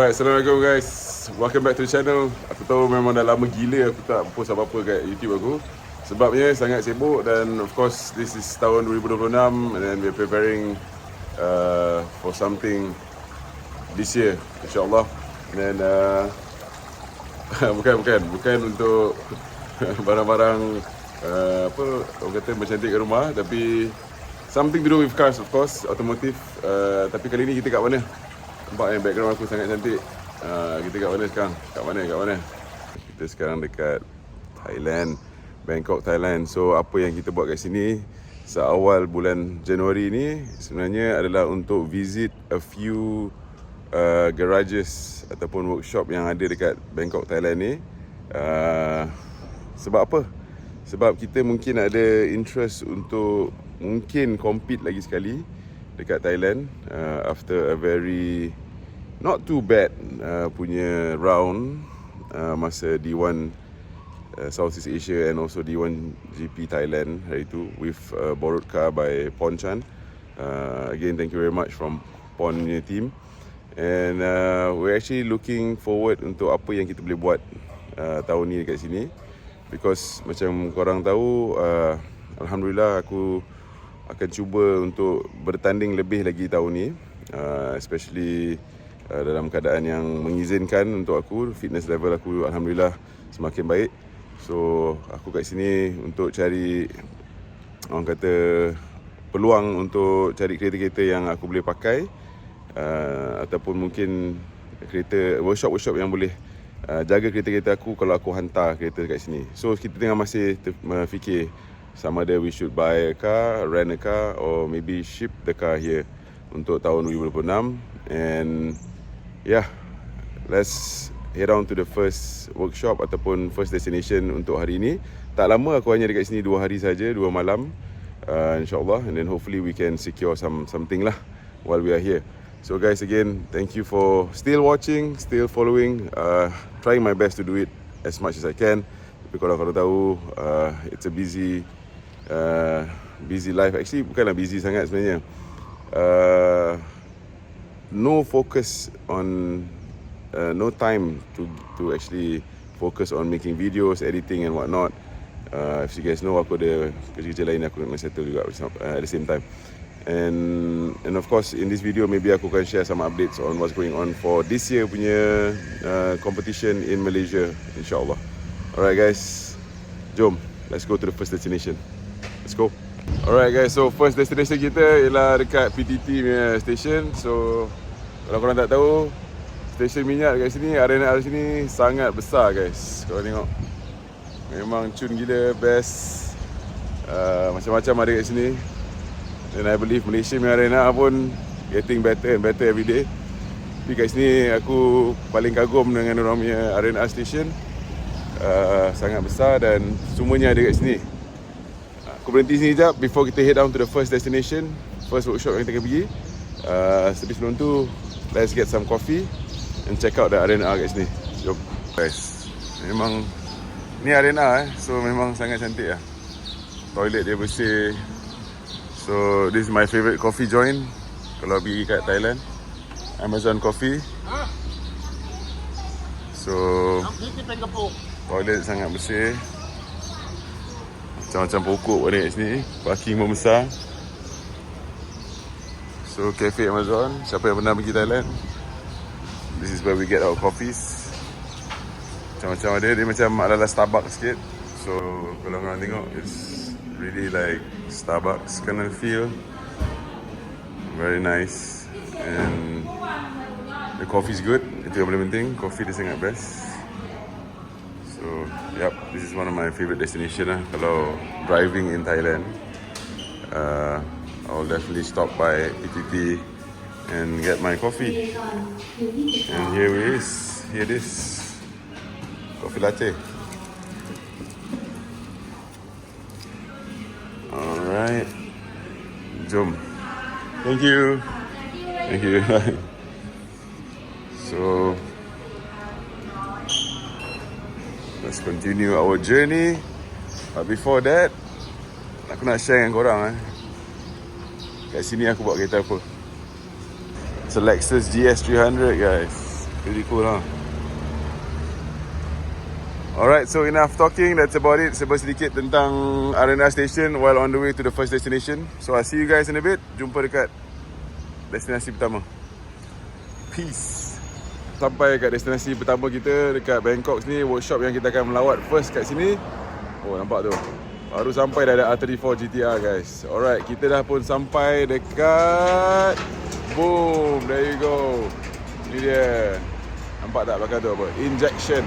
Alright, Assalamualaikum guys. Welcome back to the channel. Aku tahu memang dah lama gila aku tak post apa-apa kat YouTube aku. Sebabnya sangat sibuk dan of course this is tahun 2026 and then we're preparing for something this year insyaAllah. And then bukan untuk barang-barang apa orang kata mencantikkan rumah, tapi something to do with cars of course, automotive. Tapi kali ni kita kat mana? Nampak background aku sangat cantik. Kita kat mana sekarang? Kat mana? Kita sekarang dekat Thailand, Bangkok, Thailand. So apa yang kita buat kat sini seawal bulan Januari ni sebenarnya adalah untuk visit a few garages ataupun workshop yang ada dekat Bangkok, Thailand ni. Sebab apa? Sebab kita mungkin ada interest untuk mungkin compete lagi sekali dekat Thailand after a very not too bad punya round masa D1 Southeast Asia and also D1 GP Thailand hari tu with borrowed car by Ponchan. Again, thank you very much from Pon punya team. And we're actually looking forward untuk apa yang kita boleh buat tahun ni dekat sini, because macam korang tahu, Alhamdulillah aku akan cuba untuk bertanding lebih lagi tahun ni, especially dalam keadaan yang mengizinkan untuk aku. Fitness level aku Alhamdulillah semakin baik. So aku kat sini untuk cari, orang kata, peluang untuk cari kereta-kereta yang aku boleh pakai, ataupun mungkin kereta workshop yang boleh jaga kereta-kereta aku kalau aku hantar kereta kat sini. So kita tengah masih fikir sama ada we should buy a car, rent a car, or maybe ship the car here untuk tahun 2026. And yeah, let's head on to the first workshop ataupun first destination untuk hari ini. Tak lama, aku hanya dekat sini 2 hari saja, 2 malam, insyaAllah. And then hopefully we can secure something lah while we are here. So guys, again, thank you for still watching, still following. Trying my best to do it as much as I can. Tapi kalau tahu, it's a busy life. Actually bukanlah busy sangat sebenarnya. No focus on no time to actually focus on making videos, editing and whatnot. If you guys know, aku ada kerja-kerja lain aku nak settle juga at the same time. And of course in this video maybe aku akan share some updates on what's going on for this year punya competition in Malaysia, insyaAllah. Alright guys, jom, let's go to the first destination. Let's go. Alright guys, so first destination kita ialah dekat PTT punya station. So kalau korang tak tahu, stesen minyak dekat sini, arena di sini sangat besar guys. Korang tengok, memang cun gila, best. Macam-macam ada kat sini. And I believe Malaysia punya arena pun getting better and better every day. Tapi kat sini aku paling kagum dengan orang punya arena station. Sangat besar dan semuanya ada kat sini. Aku berhenti sini sekejap before kita head down to the first destination, first workshop yang kita akan pergi. Sebelum tu, let's get some coffee and check out the arena kat sini. Jom guys, memang ni arena so memang sangat cantik lah. Toilet dia bersih. So this is my favourite coffee joint kalau pergi kat Thailand, Amazon Coffee. So toilet sangat bersih, macam-macam pokok ada kat sini, parking pun besar. So cafe Amazon, siapa yang pernah pergi Thailand, this is where we get our coffees. Macam-macam ada, dia macam ala-ala Starbucks sikit. So kalau korang tengok, it's really like Starbucks kind of feel. Very nice. And the coffee is good. Itu yang paling penting, coffee dia sangat best. So yep, this is one of my favourite destination lah kalau driving in Thailand. I'll definitely stop by PTT and get my coffee. And here it is, coffee latte. Alright, jom. Thank you. So let's continue our journey. But before that, aku nak share dengan korang kat sini aku bawa kereta apa. It's a Lexus GS 300 guys. Pretty cool, huh? Alright, so enough talking. That's about it. Sebab sedikit tentang Arena Station while on the way to the first destination. So I'll see you guys in a bit. Jumpa dekat destinasi pertama. Peace. Sampai kat destinasi pertama kita dekat Bangkok sini. Workshop yang kita akan melawat first kat sini. Oh, nampak tu. Baru sampai dah ada R34 GTR guys. Alright, kita dah pun sampai dekat. Boom, there you go. Ni dia. Nampak tak belakang tu apa? Injection.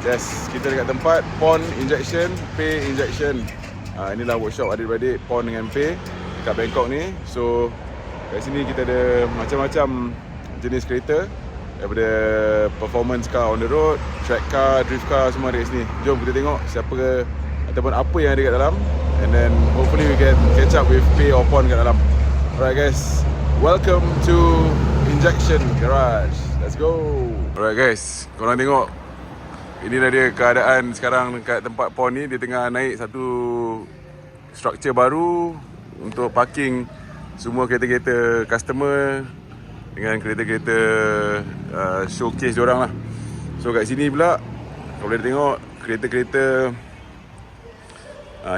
Yes, kita dekat tempat pon injection, pay injection. Inilah workshop adik-beradik pon dengan pay dekat Bangkok ni. So kat sini kita ada macam-macam jenis kereta, daripada performance car on the road, track car, drift car, semua ada kat sini. Jom kita tengok siapa ke ataupun apa yang ada kat dalam, and then hopefully we can catch up with pay or pon kat dalam. Alright guys, welcome to Injection Garage. Let's go. Alright guys, korang tengok, inilah dia keadaan sekarang dekat tempat pon ni. Dia tengah naik satu struktur baru untuk parking semua kereta-kereta customer dengan kereta-kereta showcase diorang lah. So kat sini pula kau boleh tengok kereta-kereta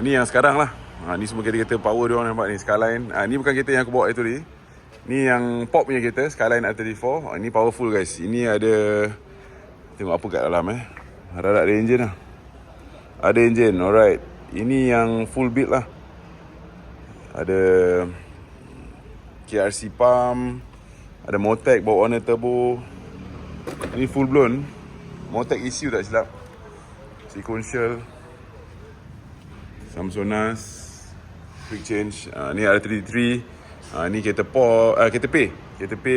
ni yang sekarang lah. Ni semua kereta-kereta power diorang, nampak ni Skyline. Ni bukan kereta yang aku bawa itu tadi. Ni yang pop punya kereta, Skyline R34. Ni powerful guys. Ini ada, tengok apa kat dalam Harap ada enjin lah. Ada enjin, alright. Ini yang full build lah. Ada KRC pump, ada Motec bawa warna turbo. Ini full blown Motec ECU tak silap. Sequential, Samsonas, quick change. Ni R33. Ni kereta kereta P.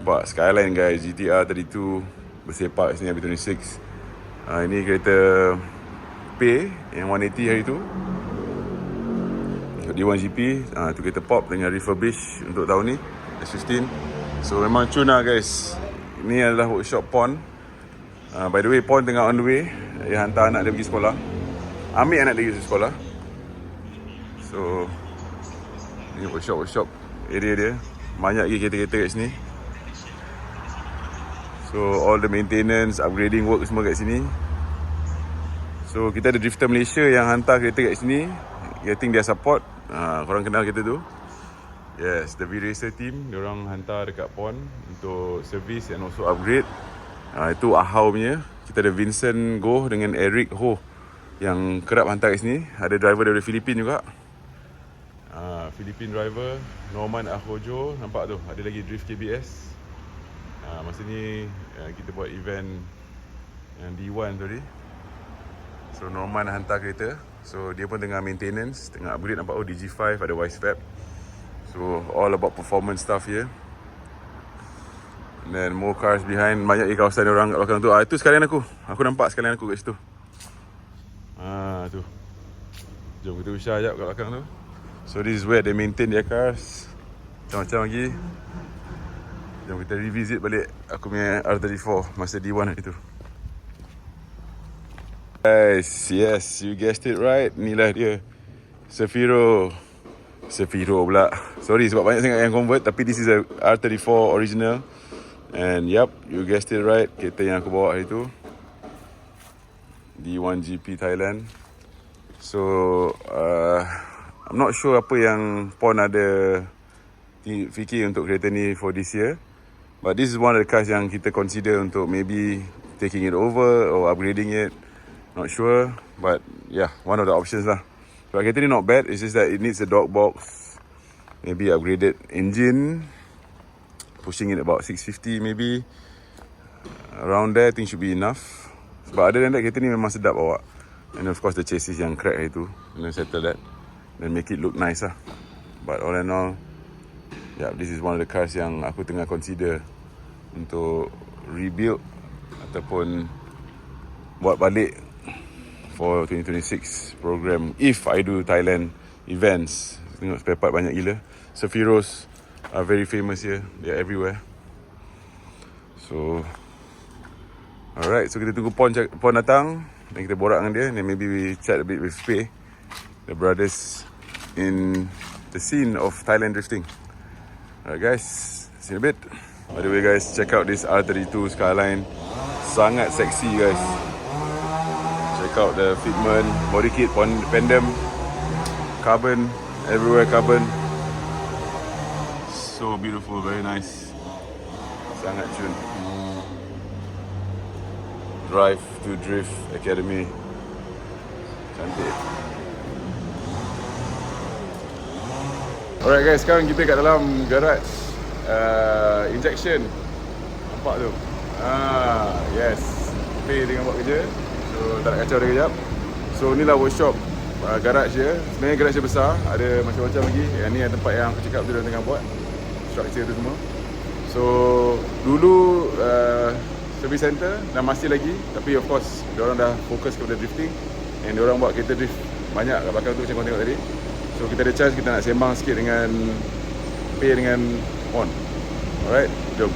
Nampak Skyline guys, GTR 32 bersepak sini habis 26. Ini kereta P yang 180 hari tu, D1GP. Tu kereta pop dengan refurbish untuk tahun ni S15. So memang cun lah guys. Ini adalah workshop pon. By the way, pon tengah on the way. Dia hantar anak dia pergi sekolah, ambil anak dia pergi sekolah. So ni workshop area dia. Banyak lagi kereta-kereta kat sini. So all the maintenance, upgrading work semua kat sini. So kita ada Drifter Malaysia yang hantar kereta kat sini, getting their support. Korang kenal kereta tu? Yes, the V-Racer team. Diorang hantar dekat pon untuk service and also upgrade. Itu Ahau punya. Kita ada Vincent Goh dengan Eric Ho yang kerap hantar kat sini. Ada driver dari Filipin juga. Filipin driver Norman Ahojo. Nampak tu, ada lagi Drift KBS. Masa ni kita buat event yang D1 tadi. So Norman hantar kereta. So dia pun tengah maintenance, tengah upgrade. Nampak DG5, ada Wisefab. So all about performance stuff here. And then more cars behind. Banyak lagi kawasan orang kat belakang tu. Itu sekalian aku nampak sekalian aku kat situ. Tu. Jom kita usah sekejap kat belakang tu. So this is where they maintain their cars. Macam-macam lagi. Jom kita revisit balik aku punya R34 masa D1 hari tu. Guys, yes, you guessed it right. Inilah dia, Sefiro pula. Sorry sebab banyak sangat yang convert, tapi this is a R34 original. And yup, you guessed it right. Kereta yang aku bawa hari tu, D1GP Thailand. So I'm not sure apa yang pon ada fikir untuk kereta ni for this year. But this is one of the cars yang kita consider untuk maybe taking it over or upgrading it. Not sure, but yeah, one of the options lah. So kereta ni not bad. It's just that it needs a dog box, maybe upgraded engine, pushing it about 650 maybe. Around there I think should be enough. But other than that, kereta ni memang sedap bawa. And of course the chassis yang crack itu, and then settle that, then make it look nice lah. But all in all, yeah, this is one of the cars yang aku tengah consider untuk rebuild ataupun buat balik for 2026 program if I do Thailand events. Tengok spare part banyak gila. Sefiros are very famous here. They are everywhere. So alright, so kita tunggu pon datang dan kita borak dengan dia, and then maybe we chat a bit with Pei, the brothers in the scene of Thailand drifting. Alright guys, see you in a bit. By the way guys, check out this R32 Skyline. Sangat seksi guys. Check out the fitment, body kit, pendem, carbon, everywhere carbon. So beautiful, very nice. Sangat cun. Drive to Drift Academy. Cantik. Alright guys, sekarang kita kat dalam garage injection. Nampak tu? Yes. Pay dengan buat kerja. So tak nak kacau dia kejap. So inilah workshop garage dia. Sebenarnya garage dia besar, ada macam-macam lagi. Yang ni tempat yang aku cakap tu dia tengah buat structure tu semua. So dulu service center dan masih lagi, tapi of course diorang dah fokus kepada drifting and diorang buat kereta drift banyak kat belakang tu macam korang tengok tadi. So kita ada chance, kita nak sembang sikit dengan Pay dengan On. Alright, jom.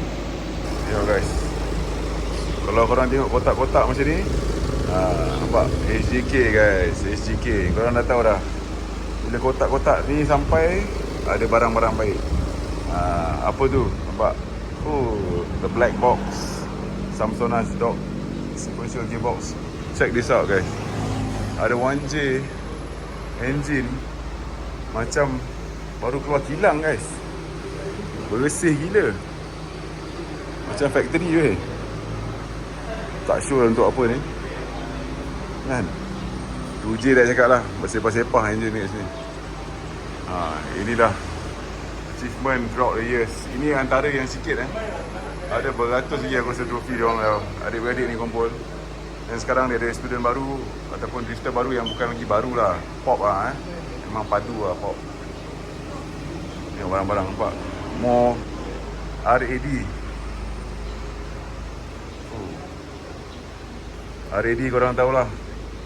Yo guys, kalau korang tengok kotak-kotak macam ni, nampak SGK guys, SGK. Korang dah tahu dah, bila kotak-kotak ni sampai, ada barang-barang baik. Apa tu? Nampak? Oh, the black box, Samsonite dog sequential gearbox. Check this out guys. Ada 1J engine macam baru keluar kilang guys. Bersih gila. Macam factory weh. Tak sure untuk apa ni kan. 2J dah cakap lah, bersepah-sepah engine ni kat sini. Inilah achievement throughout the years. Ini antara yang sikit Ada beratus lagi aku rasa trofi diorang dah. Adik-beradik ni kumpul. Dan sekarang dia ada student baru ataupun drifter baru yang bukan lagi baru lah, pop lah memang padu lah pop. Tengok barang-barang nampak. More RAD. RAD korang tahulah,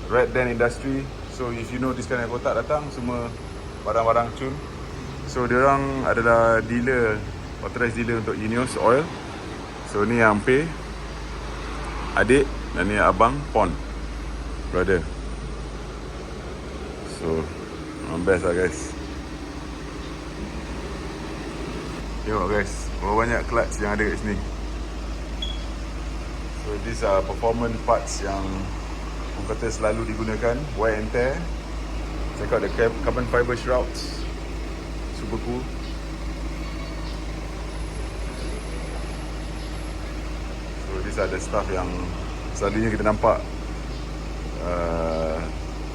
Red Den Industry. So if you know this kind of kotak datang, semua barang-barang cun. So diorang adalah dealer, authorized dealer untuk Ineos Oil. So ni yang Pay, adik, dan ni abang Pon, brother. So best lah guys. Tengok guys, berapa banyak clutch yang ada kat sini. So these are performance parts yang orang kata selalu digunakan, wear and tear. Check out the carbon fiber shrouds, super cool. So these are the stuff yang selalunya kita nampak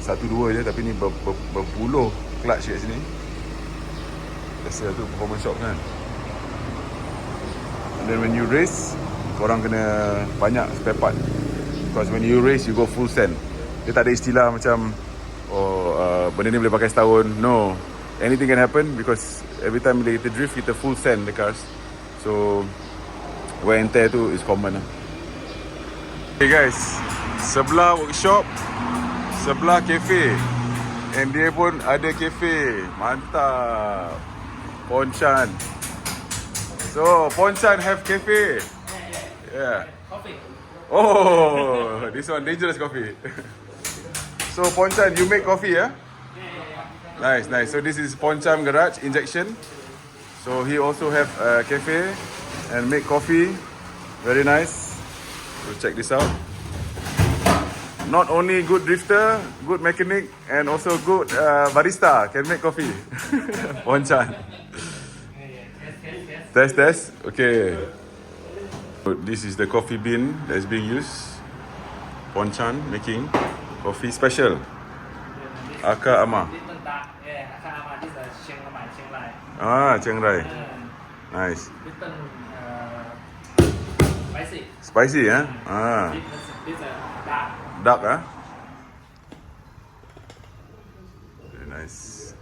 satu dua je, tapi ni berpuluh clutch kat sini. Biasa tu performance shop kan. And then when you race, korang kena banyak spare part, because when you race you go full send. Dia tak ada istilah macam benda ni boleh pakai setahun. No, anything can happen, because every time bila kita drift kita full send the cars. So wear and tear tu is common lah. Okay guys, sebelah workshop, sebelah cafe, and dia pun ada cafe. Mantap. Ponchan. So Ponchan have cafe. Yeah. Coffee. Oh, this one dangerous coffee. So Ponchan, you make coffee, yeah? Nice, nice. So this is Ponchan Garage Injection. So he also have a cafe and make coffee. Very nice. So check this out. Not only good drifter, good mechanic, and also good barista can make coffee. Ponchan. Test. Okay. So this is the coffee bean that's being used. Ponchan making coffee special. Aka Ama. Chiang Rai. Nice. Spicy, eh? Dark, ah? Very nice.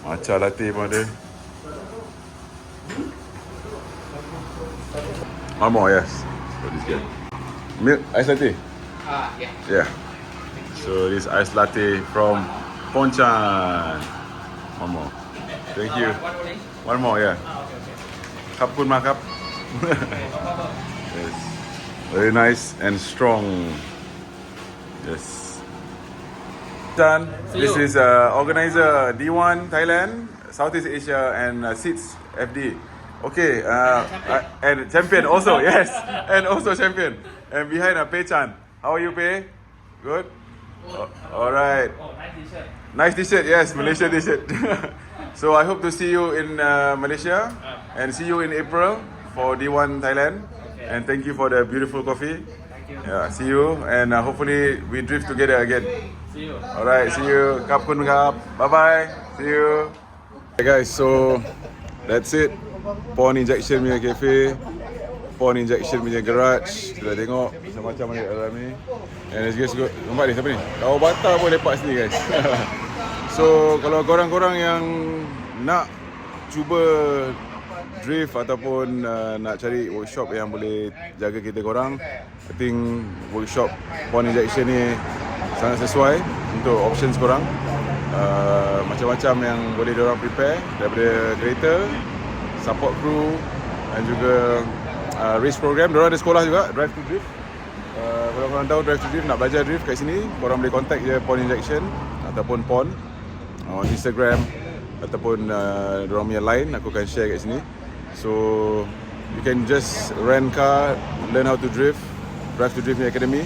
Matcha latte pun ada. One more, yes. So this good. Milk ice latte. Yeah. Yeah. So this ice latte from Ponchan. One more. Thank you. One only? One more, yeah. Okay. ขอบคุณมากครับ Yes. Very nice and strong. Yes. Chan, this is organizer D1 Thailand, Southeast Asia, and Seeds FD. Okay, and champion also, yes, and also champion. And behind Pei Chan. How are you, Pei? Good. All right. Nice t-shirt, yes, Malaysia t-shirt. So I hope to see you in Malaysia and see you in April for D1 Thailand. And thank you for the beautiful coffee. Yeah, see you and hopefully we drift together again. See you. Alright, see you. Kap kun kap. Bye bye. See you. Hey guys, so that's it. Pawn Injection punya cafe, Pawn Injection punya garage. Kita dah tengok macam-macam ni dalam ni. And let's go. Nampak ni siapa ni? Kau Bata pun lepak sini guys. So kalau korang-korang yang nak cuba drift ataupun nak cari workshop yang boleh jaga kereta korang, I think workshop Pawn Injection ni sangat sesuai untuk options korang. Macam-macam yang boleh diorang prepare daripada kereta, support crew dan juga race program. Diorang ada sekolah juga, Drive to Drift. Kalau korang tahu Drive to Drift, nak belajar drift kat sini, korang boleh contact je Pawn Injection ataupun Pawn on Instagram ataupun diorang punya line, aku akan share kat sini. So you can just rent car, learn how to drift, Drive to Drift Academy,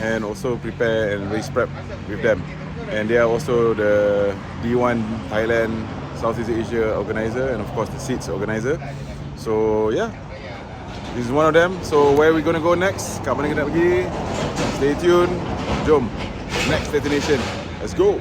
and also prepare and race prep with them. And they are also the D1 Thailand Southeast Asia organizer and of course the Seeds organizer. So yeah, this is one of them. So where are we gonna go next? Kat mana kita nak pergi? Stay tuned. Jom, next destination. Let's go.